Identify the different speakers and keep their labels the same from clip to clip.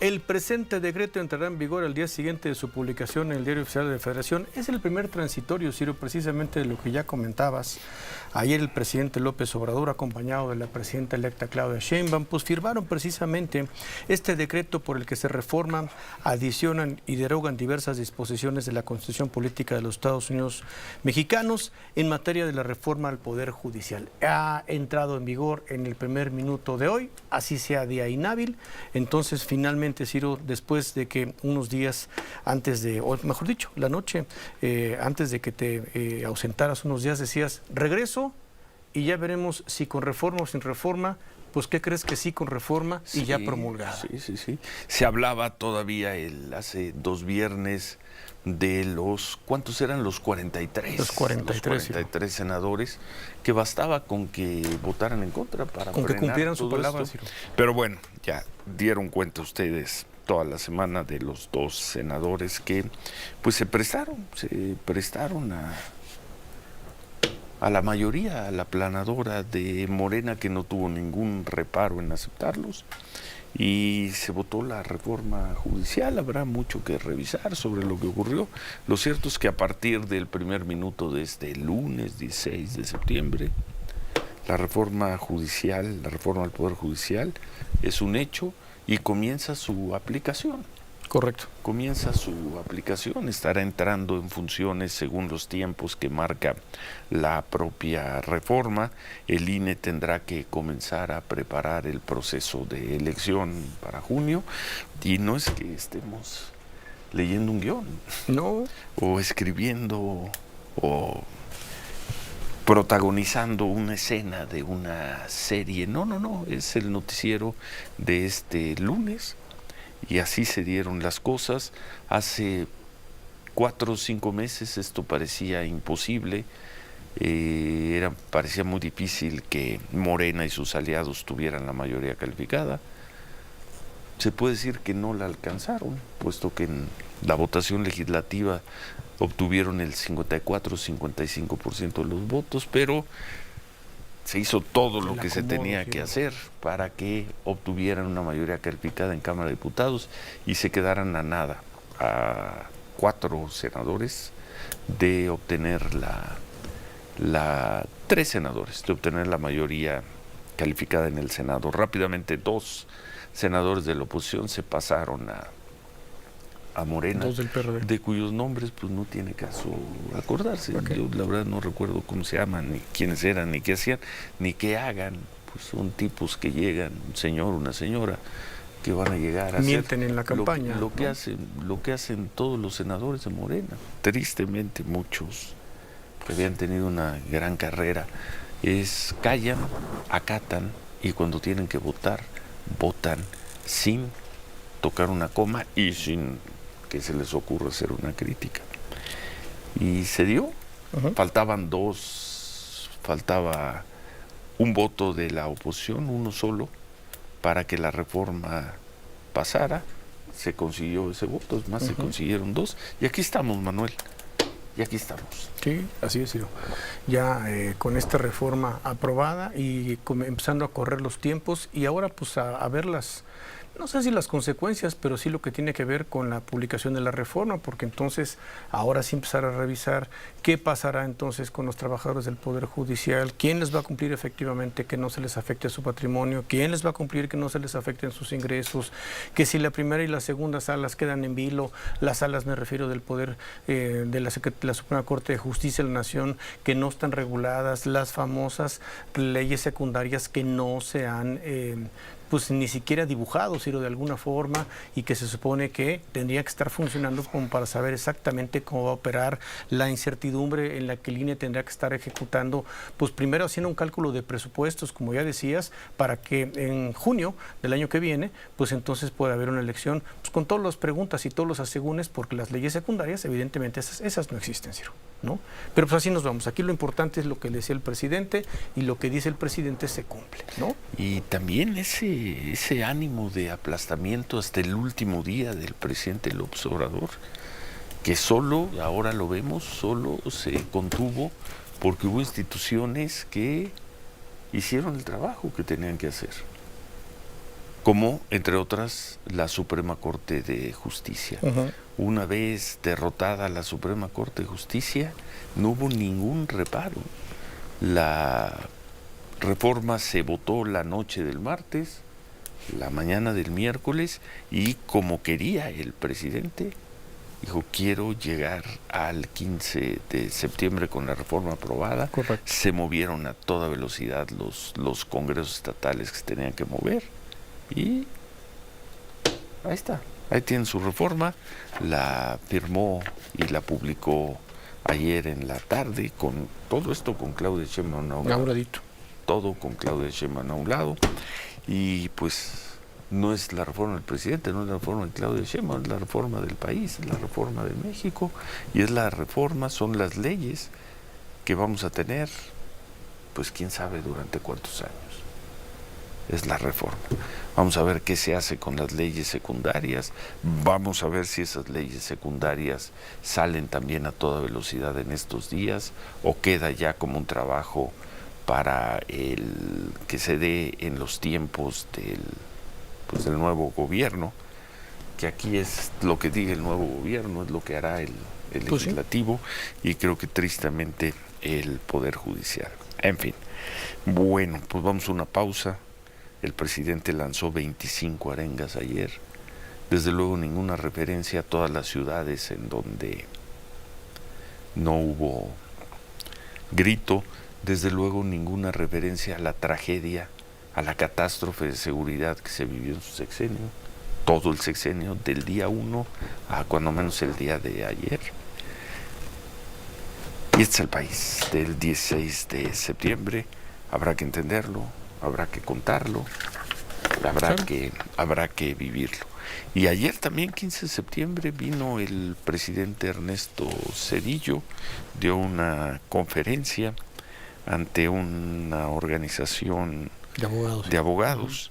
Speaker 1: El presente decreto entrará en vigor al día siguiente de su publicación en el Diario Oficial de la Federación. Es el primer transitorio, Ciro, precisamente de lo que ya comentabas. Ayer el presidente López Obrador, acompañado de la presidenta electa Claudia Sheinbaum, pues firmaron precisamente este decreto por el que se reforman, adicionan y derogan diversas disposiciones de la Constitución Política de los Estados Unidos Mexicanos en materia de la reforma al Poder Judicial. Ha entrado en vigor en el primer minuto de hoy, así sea día inhábil. Entonces, finalmente, Ciro, después de que unos días antes de, o mejor dicho, la noche, antes de que te ausentaras unos días, decías, regreso y ya veremos si con reforma o sin reforma. Pues, ¿qué crees que sí con reforma y ya promulgada?
Speaker 2: Sí. Se hablaba todavía hace 2 viernes de los, ¿cuántos eran? Los 43.
Speaker 1: Los 43
Speaker 2: senadores, que bastaba con que votaran en contra para
Speaker 1: con que cumplieran su palabra,
Speaker 2: Ciro. Pero bueno, ya dieron cuenta ustedes toda la semana de los 2 senadores que pues se prestaron a la mayoría, a la aplanadora de Morena, que no tuvo ningún reparo en aceptarlos, y se votó la reforma judicial. Habrá mucho que revisar sobre lo que ocurrió. Lo cierto es que a partir del primer minuto de este lunes 16 de septiembre, la reforma judicial, la reforma al Poder Judicial es un hecho y comienza su aplicación.
Speaker 1: Correcto.
Speaker 2: Comienza su aplicación, estará entrando en funciones según los tiempos que marca la propia reforma. El INE tendrá que comenzar a preparar el proceso de elección para junio, y no es que estemos leyendo un guión,
Speaker 1: no,
Speaker 2: o escribiendo o protagonizando una escena de una serie. No, es el noticiero de este lunes. Y así se dieron las cosas. Hace 4 o 5 meses esto parecía imposible, parecía muy difícil que Morena y sus aliados tuvieran la mayoría calificada. Se puede decir que no la alcanzaron, puesto que en la votación legislativa obtuvieron el 54 o 55% de los votos, pero se hizo todo lo que se tenía que hacer para que obtuvieran una mayoría calificada en Cámara de Diputados y se quedaran a nada, a 4 senadores de obtener 3 senadores de obtener la mayoría calificada en el Senado. Rápidamente 2 senadores de la oposición se pasaron a Morena,
Speaker 1: 2 del PRD,
Speaker 2: de cuyos nombres pues no tiene caso acordarse. Okay. Yo la verdad no recuerdo cómo se llaman, ni quiénes eran, ni qué hacían, ni qué hagan. Pues son tipos que llegan, un señor, una señora, que van a llegar a
Speaker 1: mienten
Speaker 2: hacer
Speaker 1: en la campaña,
Speaker 2: lo que hacen todos los senadores de Morena. Tristemente muchos que habían tenido una gran carrera callan, acatan, y cuando tienen que votar, votan sin tocar una coma y sin que se les ocurra hacer una crítica. Y se dio. Faltaba un voto de la oposición, uno solo, para que la reforma pasara. Se consiguió ese voto, es más, se consiguieron 2. Y aquí estamos, Manuel. Y aquí estamos.
Speaker 1: Sí, así es, Ciro. Ya con esta reforma aprobada y empezando a correr los tiempos, y ahora pues a ver no sé si las consecuencias, pero sí lo que tiene que ver con la publicación de la reforma, porque entonces ahora sí empezar a revisar qué pasará entonces con los trabajadores del Poder Judicial, quién les va a cumplir efectivamente que no se les afecte su patrimonio, quién les va a cumplir que no se les afecten sus ingresos, que si la primera y la segunda salas quedan en vilo, las salas, me refiero, del Poder de la Suprema Corte de Justicia de la Nación, que no están reguladas, las famosas leyes secundarias que no se han pues ni siquiera dibujado, Ciro, de alguna forma, y que se supone que tendría que estar funcionando como para saber exactamente cómo va a operar, la incertidumbre en la que el INE tendrá que estar ejecutando, pues primero haciendo un cálculo de presupuestos, como ya decías, para que en junio del año que viene, pues entonces pueda haber una elección pues con todas las preguntas y todos los asegúnes, porque las leyes secundarias, evidentemente, esas no existen, Ciro, ¿no? Pero pues así nos vamos. Aquí lo importante es lo que decía el presidente, y lo que dice el presidente se cumple, ¿no?
Speaker 2: Y también ese ánimo de aplastamiento hasta el último día del presidente López Obrador, que solo, ahora lo vemos, solo se contuvo porque hubo instituciones que hicieron el trabajo que tenían que hacer. como, entre otras, la Suprema Corte de Justicia. Una vez derrotada la Suprema Corte de Justicia, no hubo ningún reparo. La reforma se votó la noche del martes, la mañana del miércoles, y como quería el presidente, dijo, quiero llegar al 15 de septiembre con la reforma aprobada.
Speaker 1: Correcto.
Speaker 2: Se movieron a toda velocidad los congresos estatales que se tenían que mover, y ahí está. Ahí tienen su reforma, la firmó y la publicó ayer en la tarde, con todo esto con Claudia Sheinbaum a un lado. Todo con Claudia Sheinbaum a un lado. Y pues no es la reforma del presidente, no es la reforma de Claudia Sheinbaum, es la reforma del país, es la reforma de México, y es la reforma, son las leyes que vamos a tener, pues quién sabe durante cuántos años. Es la reforma. Vamos a ver qué se hace con las leyes secundarias, vamos a ver si esas leyes secundarias salen también a toda velocidad en estos días, o queda ya como un trabajo para el que se dé en los tiempos del nuevo gobierno, que aquí es lo que diga el nuevo gobierno, es lo que hará el legislativo, y creo que tristemente el Poder Judicial. En fin, bueno, pues vamos a una pausa. El presidente lanzó 25 arengas ayer. Desde luego ninguna referencia a todas las ciudades en donde no hubo grito. Desde luego ninguna referencia a la tragedia, a la catástrofe de seguridad que se vivió en su sexenio. Todo el sexenio, del día 1 a cuando menos el día de ayer. Y este es el país del 16 de septiembre. Habrá que entenderlo, habrá que contarlo, habrá que vivirlo. Y ayer también, 15 de septiembre, vino el presidente Ernesto Zedillo, dio una conferencia ante una organización de abogados,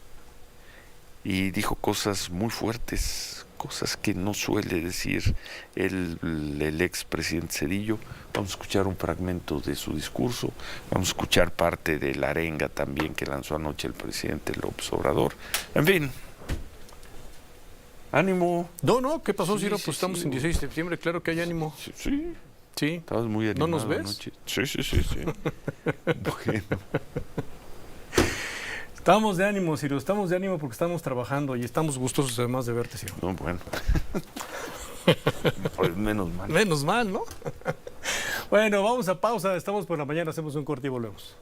Speaker 2: y dijo cosas muy fuertes, cosas que no suele decir el expresidente Zedillo. Vamos a escuchar un fragmento de su discurso, vamos a escuchar parte de la arenga también que lanzó anoche el presidente López Obrador. En fin, ánimo.
Speaker 1: No, ¿qué pasó, Ciro?
Speaker 2: Sí,
Speaker 1: Pues
Speaker 2: sí,
Speaker 1: estamos
Speaker 2: sí,
Speaker 1: en 16 de septiembre, claro que hay ánimo.
Speaker 2: Sí.
Speaker 1: Sí.
Speaker 2: Estabas muy animado.
Speaker 1: ¿No nos ves?
Speaker 2: Anoche. Sí. Bueno.
Speaker 1: Estamos de ánimo, Ciro, estamos de ánimo porque estamos trabajando y estamos gustosos además de verte, Ciro.
Speaker 2: No, bueno. Pues menos mal.
Speaker 1: Menos mal, ¿no? Bueno, vamos a pausa, estamos por la mañana, hacemos un corte y volvemos.